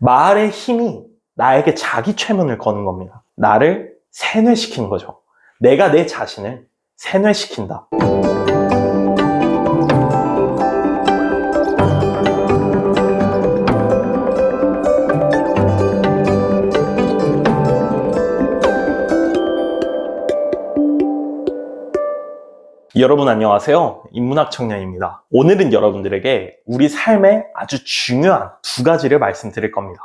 말의 힘이 나에게 자기 최면을 거는 겁니다. 나를 세뇌시키는 거죠. 내가 내 자신을 세뇌시킨다. 여러분 안녕하세요. 인문학 청년입니다. 오늘은 여러분들에게 우리 삶에 아주 중요한 두 가지를 말씀드릴 겁니다.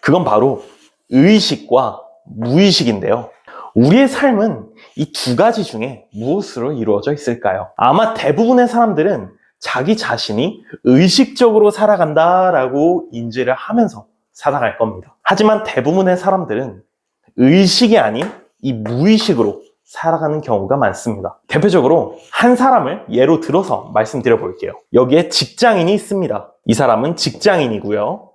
그건 바로 의식과 무의식인데요. 우리의 삶은 이 두 가지 중에 무엇으로 이루어져 있을까요? 아마 대부분의 사람들은 자기 자신이 의식적으로 살아간다라고 인지를 하면서 살아갈 겁니다. 하지만 대부분의 사람들은 의식이 아닌 이 무의식으로 살아가는 경우가 많습니다. 대표적으로 한 사람을 예로 들어서 말씀드려 볼게요. 여기에 직장인이 있습니다. 이 사람은 직장인이고요.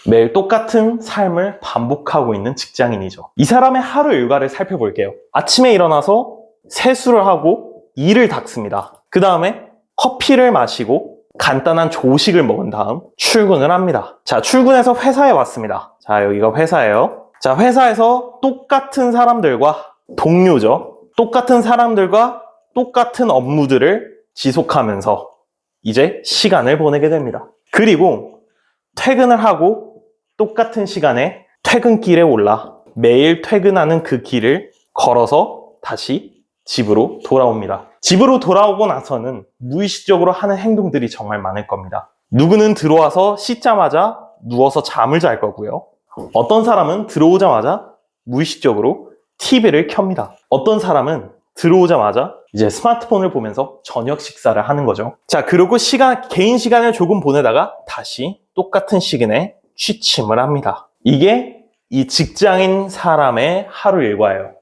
매일 똑같은 삶을 반복하고 있는 직장인이죠. 이 사람의 하루 일과를 살펴볼게요. 아침에 일어나서 세수를 하고 이를 닦습니다. 그 다음에 커피를 마시고 간단한 조식을 먹은 다음 출근을 합니다. 자, 출근해서 회사에 왔습니다. 자, 여기가 회사예요. 자, 회사에서 똑같은 사람들과 동료죠. 똑같은 사람들과 똑같은 업무들을 지속하면서 이제 시간을 보내게 됩니다. 그리고 퇴근을 하고 똑같은 시간에 퇴근길에 올라 매일 퇴근하는 그 길을 걸어서 다시 집으로 돌아옵니다. 집으로 돌아오고 나서는 무의식적으로 하는 행동들이 정말 많을 겁니다. 누구는 들어와서 씻자마자 누워서 잠을 잘 거고요. 어떤 사람은 들어오자마자 무의식적으로 TV를 켭니다. 어떤 사람은 들어오자마자 이제 스마트폰을 보면서 저녁 식사를 하는 거죠. 자, 그리고 개인 시간을 조금 보내다가 다시 똑같은 시간에 취침을 합니다. 이게 이 직장인 사람의 하루 일과예요.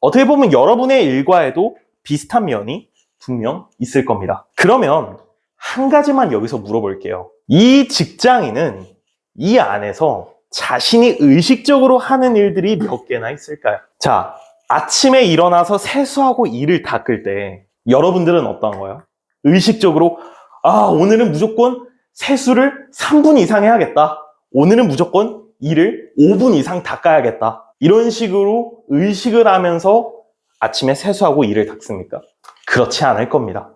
어떻게 보면 여러분의 일과에도 비슷한 면이 분명 있을 겁니다. 그러면 한 가지만 여기서 물어볼게요. 이 직장인은 이 안에서 자신이 의식적으로 하는 일들이 몇 개나 있을까요? 자, 아침에 일어나서 세수하고 이를 닦을 때 여러분들은 어떤 거예요? 의식적으로 오늘은 무조건 세수를 3분 이상 해야겠다. 오늘은 무조건 이를 5분 이상 닦아야겠다. 이런 식으로 의식을 하면서 아침에 세수하고 이를 닦습니까? 그렇지 않을 겁니다.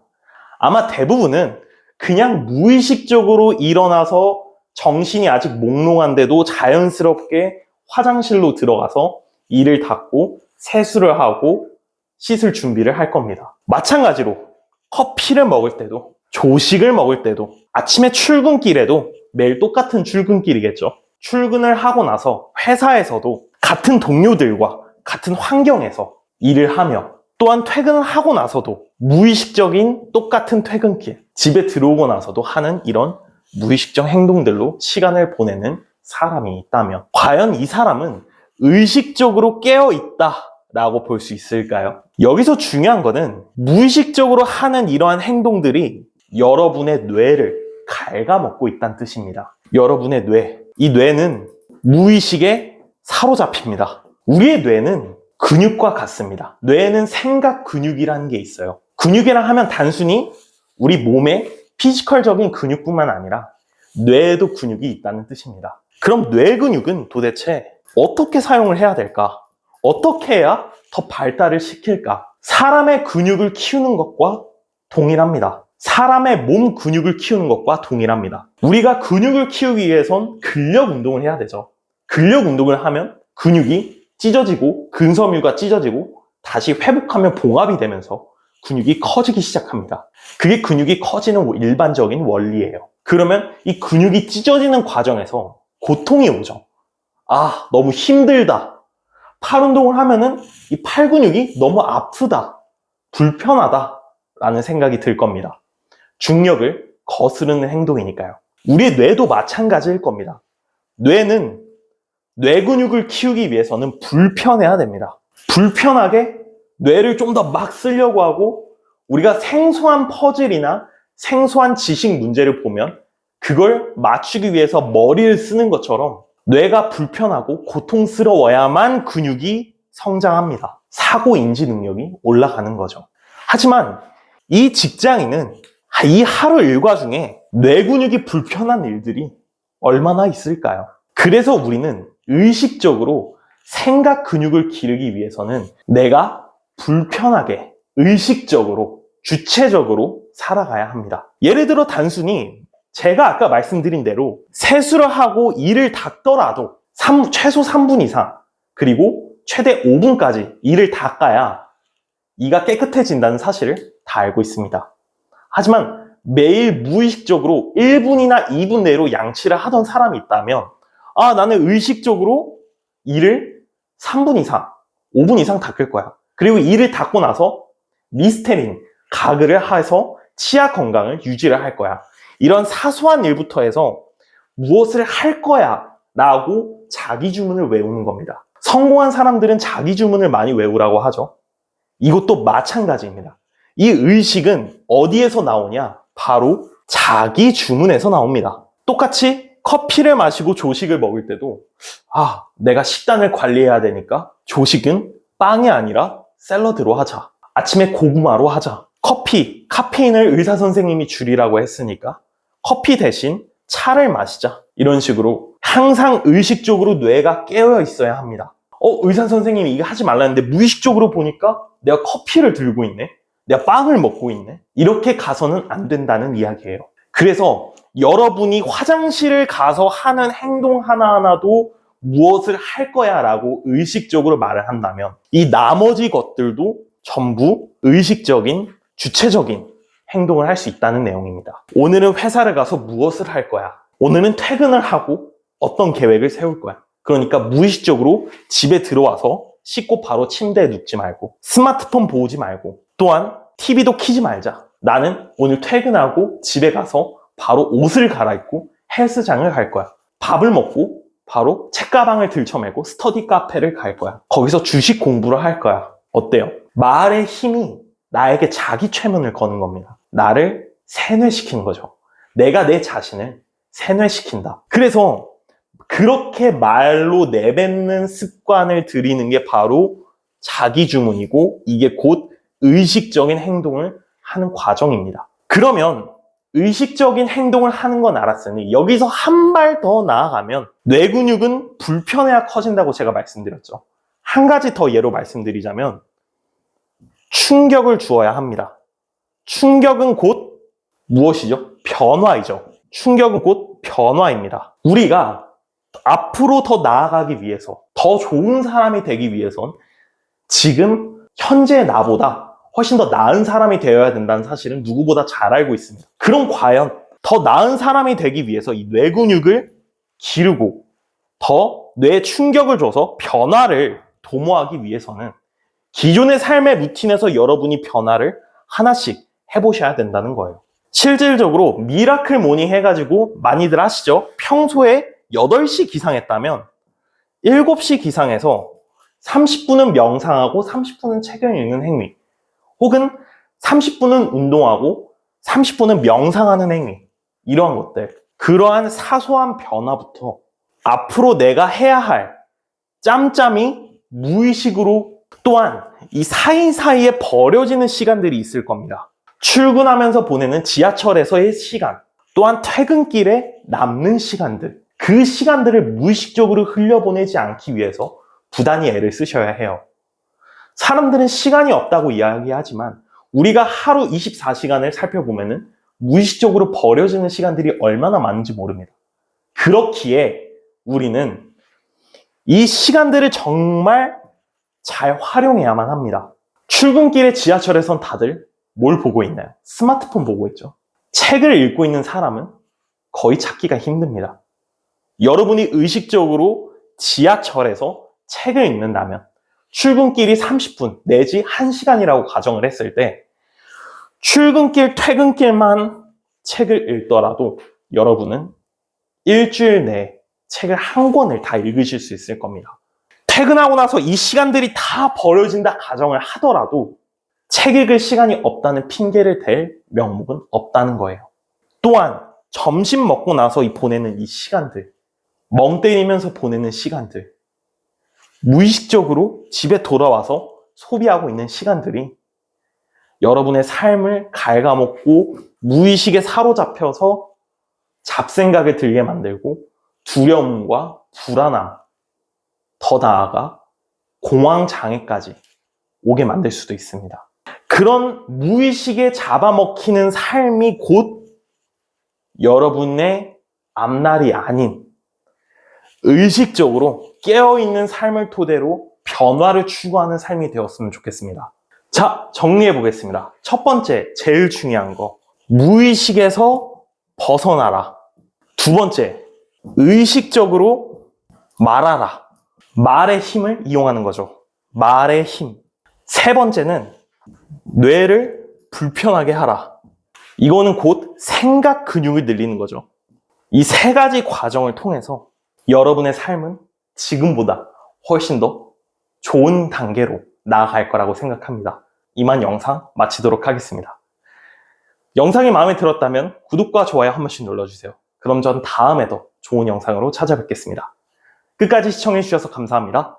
아마 대부분은 그냥 무의식적으로 일어나서 정신이 아직 몽롱한데도 자연스럽게 화장실로 들어가서 이를 닦고 세수를 하고 씻을 준비를 할 겁니다. 마찬가지로 커피를 먹을 때도 조식을 먹을 때도 아침에 출근길에도 매일 똑같은 출근길이겠죠. 출근을 하고 나서 회사에서도 같은 동료들과 같은 환경에서 일을 하며 또한 퇴근을 하고 나서도 무의식적인 똑같은 퇴근길, 집에 들어오고 나서도 하는 이런 무의식적 행동들로 시간을 보내는 사람이 있다면 과연 이 사람은 의식적으로 깨어있다라고 볼 수 있을까요? 여기서 중요한 거는 무의식적으로 하는 이러한 행동들이 여러분의 뇌를 갉아먹고 있다는 뜻입니다. 여러분의 뇌, 이 뇌는 무의식에 사로잡힙니다. 우리의 뇌는 근육과 같습니다. 뇌에는 생각 근육이라는 게 있어요. 근육이라 하면 단순히 우리 몸에 피지컬적인 근육뿐만 아니라 뇌에도 근육이 있다는 뜻입니다. 그럼 뇌 근육은 도대체 어떻게 사용을 해야 될까? 어떻게 해야 더 발달을 시킬까? 사람의 근육을 키우는 것과 동일합니다. 사람의 몸 근육을 키우는 것과 동일합니다. 우리가 근육을 키우기 위해선 근력 운동을 해야 되죠. 근력 운동을 하면 근육이 찢어지고 근섬유가 찢어지고 다시 회복하면 봉합이 되면서 근육이 커지기 시작합니다. 그게 근육이 커지는 일반적인 원리예요. 그러면 이 근육이 찢어지는 과정에서 고통이 오죠. 너무 힘들다. 팔 운동을 하면은 이 팔 근육이 너무 아프다. 불편하다. 라는 생각이 들 겁니다. 중력을 거스르는 행동이니까요. 우리의 뇌도 마찬가지일 겁니다. 뇌는 뇌 근육을 키우기 위해서는 불편해야 됩니다. 불편하게 뇌를 좀 더 막 쓰려고 하고 우리가 생소한 퍼즐이나 생소한 지식 문제를 보면 그걸 맞추기 위해서 머리를 쓰는 것처럼 뇌가 불편하고 고통스러워야만 근육이 성장합니다. 사고 인지 능력이 올라가는 거죠. 하지만 이 직장인은 이 하루 일과 중에 뇌 근육이 불편한 일들이 얼마나 있을까요? 그래서 우리는 의식적으로 생각 근육을 기르기 위해서는 내가 불편하게 의식적으로 주체적으로 살아가야 합니다. 예를 들어 단순히 제가 아까 말씀드린 대로 세수를 하고 이를 닦더라도 최소 3분 이상 그리고 최대 5분까지 이를 닦아야 이가 깨끗해진다는 사실을 다 알고 있습니다. 하지만 매일 무의식적으로 1분이나 2분 내로 양치를 하던 사람이 있다면 나는 의식적으로 이를 3분 이상, 5분 이상 닦을 거야. 그리고 이를 닦고 나서 리스테린, 가글을 해서 치아 건강을 유지를 할 거야. 이런 사소한 일부터 해서 무엇을 할 거야 라고 자기 주문을 외우는 겁니다. 성공한 사람들은 자기 주문을 많이 외우라고 하죠. 이것도 마찬가지입니다. 이 의식은 어디에서 나오냐? 바로 자기 주문에서 나옵니다. 똑같이 커피를 마시고 조식을 먹을 때도 내가 식단을 관리해야 되니까 조식은 빵이 아니라 샐러드로 하자. 아침에 고구마로 하자. 커피, 카페인을 의사 선생님이 줄이라고 했으니까 커피 대신 차를 마시자. 이런 식으로 항상 의식적으로 뇌가 깨어 있어야 합니다. 의사 선생님이 이거 하지 말라는데 무의식적으로 보니까 내가 커피를 들고 있네. 내가 빵을 먹고 있네. 이렇게 가서는 안 된다는 이야기예요. 그래서 여러분이 화장실을 가서 하는 행동 하나하나도 무엇을 할 거야 라고 의식적으로 말을 한다면 이 나머지 것들도 전부 의식적인, 주체적인 행동을 할 수 있다는 내용입니다. 오늘은 회사를 가서 무엇을 할 거야? 오늘은 퇴근을 하고 어떤 계획을 세울 거야? 그러니까 무의식적으로 집에 들어와서 씻고 바로 침대에 눕지 말고 스마트폰 보지 말고 또한 TV도 켜지 말자. 나는 오늘 퇴근하고 집에 가서 바로 옷을 갈아입고 헬스장을 갈 거야. 밥을 먹고 바로 책가방을 들쳐매고 스터디 카페를 갈 거야. 거기서 주식 공부를 할 거야. 어때요? 말의 힘이 나에게 자기 최면을 거는 겁니다. 나를 세뇌시키는 거죠. 내가 내 자신을 세뇌시킨다. 그래서 그렇게 말로 내뱉는 습관을 들이는 게 바로 자기 주문이고 이게 곧 의식적인 행동을 하는 과정입니다. 그러면 의식적인 행동을 하는 건 알았으니 여기서 한 발 더 나아가면 뇌 근육은 불편해야 커진다고 제가 말씀드렸죠. 한 가지 더 예로 말씀드리자면 충격을 주어야 합니다. 충격은 곧 무엇이죠? 변화이죠. 충격은 곧 변화입니다. 우리가 앞으로 더 나아가기 위해서 더 좋은 사람이 되기 위해선 지금 현재의 나보다 훨씬 더 나은 사람이 되어야 된다는 사실은 누구보다 잘 알고 있습니다. 그럼 과연 더 나은 사람이 되기 위해서 이 뇌 근육을 기르고 더 뇌에 충격을 줘서 변화를 도모하기 위해서는 기존의 삶의 루틴에서 여러분이 변화를 하나씩 해보셔야 된다는 거예요. 실질적으로 미라클 모닝 해가지고 많이들 하시죠? 평소에 8시 기상했다면 7시 기상해서 30분은 명상하고 30분은 책을 읽는 행위 혹은 30분은 운동하고 30분은 명상하는 행위 이러한 것들 그러한 사소한 변화부터 앞으로 내가 해야 할 짬짬이 무의식으로 또한 이 사이사이에 버려지는 시간들이 있을 겁니다. 출근하면서 보내는 지하철에서의 시간 또한 퇴근길에 남는 시간들 그 시간들을 무의식적으로 흘려보내지 않기 위해서 부단히 애를 쓰셔야 해요. 사람들은 시간이 없다고 이야기하지만 우리가 하루 24시간을 살펴보면 무의식적으로 버려지는 시간들이 얼마나 많은지 모릅니다. 그렇기에 우리는 이 시간들을 정말 잘 활용해야만 합니다. 출근길에 지하철에선 다들 뭘 보고 있나요? 스마트폰 보고 있죠. 책을 읽고 있는 사람은 거의 찾기가 힘듭니다. 여러분이 의식적으로 지하철에서 책을 읽는다면 출근길이 30분 내지 1시간이라고 가정을 했을 때 출근길, 퇴근길만 책을 읽더라도 여러분은 일주일 내에 책을 한 권을 다 읽으실 수 있을 겁니다. 퇴근하고 나서 이 시간들이 다 버려진다 가정을 하더라도 책 읽을 시간이 없다는 핑계를 댈 명목은 없다는 거예요. 또한 점심 먹고 나서 보내는 이 시간들, 멍 때리면서 보내는 시간들, 무의식적으로 집에 돌아와서 소비하고 있는 시간들이 여러분의 삶을 갉아먹고 무의식에 사로잡혀서 잡생각을 들게 만들고 두려움과 불안함, 더 나아가 공황장애까지 오게 만들 수도 있습니다. 그런 무의식에 잡아먹히는 삶이 곧 여러분의 앞날이 아닌 의식적으로 깨어있는 삶을 토대로 변화를 추구하는 삶이 되었으면 좋겠습니다. 자, 정리해 보겠습니다. 첫 번째, 제일 중요한 거. 무의식에서 벗어나라. 두 번째, 의식적으로 말하라. 말의 힘을 이용하는 거죠. 말의 힘. 세 번째는 뇌를 불편하게 하라. 이거는 곧 생각 근육을 늘리는 거죠. 이 세 가지 과정을 통해서 여러분의 삶은 지금보다 훨씬 더 좋은 단계로 나아갈 거라고 생각합니다. 이만 영상 마치도록 하겠습니다. 영상이 마음에 들었다면 구독과 좋아요 한 번씩 눌러주세요. 그럼 전 다음에도 좋은 영상으로 찾아뵙겠습니다. 끝까지 시청해주셔서 감사합니다.